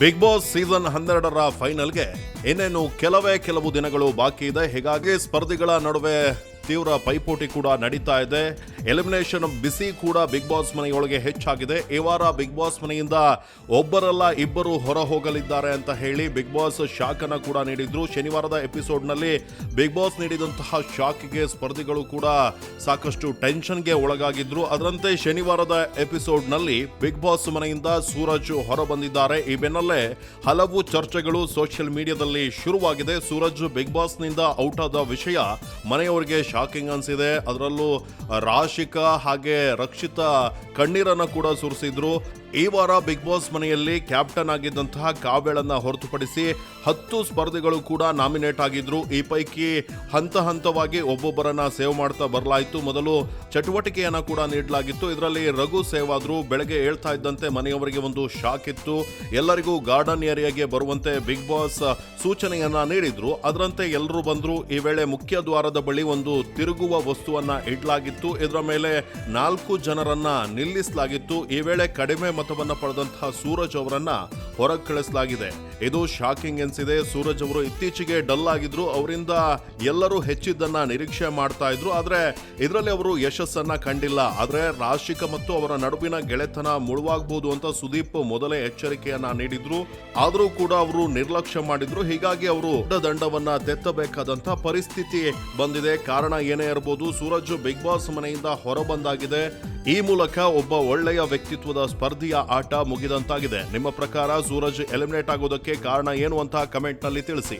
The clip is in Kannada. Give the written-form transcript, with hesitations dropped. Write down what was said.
ಬಿಗ್ ಬಾಸ್ ಸೀಸನ್ 12ರ ಫೈನಲ್ಗೆ ಇನ್ನೇನು ಕೆಲವು ದಿನಗಳು ಬಾಕಿ ಇದೆ. ಹೀಗಾಗಿ ಸ್ಪರ್ಧಿಗಳ ನಡುವೆ ತೀವ್ರ ಪೈಪೋಟಿ ಕೂಡ ನಡೀತಾ ಇದೆ. ಎಲಿಮಿನೇಷನ್ ಬಿಸಿ ಕೂಡ ಬಿಗ್ ಬಾಸ್ ಮನೆಯೊಳಗೆ ಹೆಚ್ಚಾಗಿದೆ. ಈ ವಾರ ಬಿಗ್ ಬಾಸ್ ಮನೆಯಿಂದ ಒಬ್ಬರಲ್ಲ ಇಬ್ಬರು ಹೊರ ಹೋಗಲಿದ್ದಾರೆ ಅಂತ ಹೇಳಿ ಬಿಗ್ ಬಾಸ್ ಶಾಕ್ ಅನ್ನ ಕೂಡ ನೀಡಿದ್ರು. ಶನಿವಾರದ ಎಪಿಸೋಡ್ನಲ್ಲಿ ಬಿಗ್ ಬಾಸ್ ನೀಡಿದಂತಹ ಶಾಕ್ಗೆ ಸ್ಪರ್ಧಿಗಳು ಕೂಡ ಸಾಕಷ್ಟು ಟೆನ್ಷನ್ಗೆ ಒಳಗಾಗಿದ್ರು. ಅದರಂತೆ ಶನಿವಾರದ ಎಪಿಸೋಡ್ನಲ್ಲಿ ಬಿಗ್ ಬಾಸ್ ಮನೆಯಿಂದ ಸೂರಜ್ ಹೊರ ಬಂದಿದ್ದಾರೆ. ಈ ಬೆನ್ನಲ್ಲೇ ಹಲವು ಚರ್ಚೆಗಳು ಸೋಷಿಯಲ್ ಮೀಡಿಯಾದಲ್ಲಿ ಶುರುವಾಗಿದೆ. ಸೂರಜ್ ಬಿಗ್ ಬಾಸ್ನಿಂದ ಔಟ್ ಆದ ವಿಷಯ ಮನೆಯವರಿಗೆ ಶಾಕಿಂಗ್ ಅನ್ಸಿದೆ. ಅದರಲ್ಲೂ ರಾಶಿಕಾ ಹಾಗೆ ರಕ್ಷಿತಾ ಕಣ್ಣೀರನ್ನ ಕೂಡ ಸುರಿಸಿದ್ರು. ಈ ವಾರ ಬಿಗ್ ಬಾಸ್ ಮನೆಯಲ್ಲಿ ಕ್ಯಾಪ್ಟನ್ ಆಗಿದ್ದಂತಹ ಕಾವ್ಯಳನ್ನ ಹೊರತುಪಡಿಸಿ 10 ಸ್ಪರ್ಧಿಗಳು ಕೂಡ ನಾಮಿನೇಟ್ ಆಗಿದ್ರು. ಈ ಪೈಕಿ ಹಂತವಾಗಿ ಒಬ್ಬೊಬ್ಬರನ್ನ ಸೇವ್ ಮಾಡ್ತಾ ಬರಲಾಯಿತು. ಮೊದಲು ಚಟುವಟಿಕೆಯನ್ನ ಕೂಡ ನೀಡಲಾಗಿತ್ತು. ಇದರಲ್ಲಿ ರಘು ಸೇವ್ ಆದ್ರು. ಬೆಳಗ್ಗೆ ಹೇಳ್ತಾ ಇದ್ದಂತೆ ಮನೆಯವರಿಗೆ ಒಂದು ಶಾಕ್ ಇತ್ತು. ಎಲ್ಲರಿಗೂ ಗಾರ್ಡನ್ ಏರಿಯಾಗೆ ಬರುವಂತೆ ಬಿಗ್ ಬಾಸ್ ಸೂಚನೆಯನ್ನ ನೀಡಿದ್ರು. ಅದರಂತೆ ಎಲ್ಲರೂ ಬಂದ್ರು. ಈ ವೇಳೆ ಮುಖ್ಯ ದ್ವಾರದ ಬಳಿ ಒಂದು ತಿರುಗುವ ವಸ್ತುವನ್ನ ಇಡಲಾಗಿತ್ತು. ಇದರ ಮೇಲೆ 4 ಜನರನ್ನ ನಿಲ್ಲಿಸಲಾಗಿತ್ತು. ಈ ವೇಳೆ ಕಡಿಮೆ ಮತವನ್ನ ಪಡೆದಂತಹ ಸೂರಜ್ ಅವರನ್ನ ಹೊರಗೆ ಕಳಿಸಲಾಗಿದೆ. ಇದು ಶಾಕಿಂಗ್ ಎನ್ಸಿದೆ. ಸೂರಜ್ ಅವರು ಇತ್ತೀಚೆಗೆ ಡಲ್ ಆಗಿದ್ರು. ಅವರಿಂದ ಎಲ್ಲರೂ ಹೆಚ್ಚಿದ್ದನ್ನ ನಿರೀಕ್ಷೆ ಮಾಡ್ತಾ ಇದ್ರು. ಆದ್ರೆ ಇದರಲ್ಲಿ ಅವರು ಯಶಸ್ಸನ್ನ ಕಂಡಿಲ್ಲ. ಆದ್ರೆ ರಾಶಿಕಾ ಮತ್ತು ಅವರ ನಡುವಿನ ಗೆಳೆತನ ಮುಳುವಾಗಬಹುದು ಅಂತ ಸುದೀಪ್ ಮೊದಲೇ ಎಚ್ಚರಿಕೆಯನ್ನ ನೀಡಿದ್ರು. ಆದ್ರೂ ಕೂಡ ಅವರು ನಿರ್ಲಕ್ಷ್ಯ ಮಾಡಿದ್ರು. ಹೀಗಾಗಿ ಅವರು ದೊಡ್ಡ ದಂಡವನ್ನ ತೆತ್ತಬೇಕಾದಂತಹ ಪರಿಸ್ಥಿತಿ ಬಂದಿದೆ. ಕಾರಣ ಏನೇ ಇರಬಹುದು, ಸೂರಜ್ ಬಿಗ್ ಬಾಸ್ ಮನೆಯಿಂದ ಹೊರ ಬಂದಾಗಿದೆ. ಈ ಮೂಲಕ ಒಬ್ಬ ಒಳ್ಳೆಯ ವ್ಯಕ್ತಿತ್ವದ ಸ್ಪರ್ಧಿಯ ಆಟ ಮುಗಿದಂತಾಗಿದೆ. ನಿಮ್ಮ ಪ್ರಕಾರ ಸೂರಜ್ ಎಲಿಮಿನೇಟ್ ಆಗೋದಕ್ಕೆ ಕಾರಣ ಏನು ಅಂತ ಕಮೆಂಟ್ ನಲ್ಲಿ ತಿಳಿಸಿ.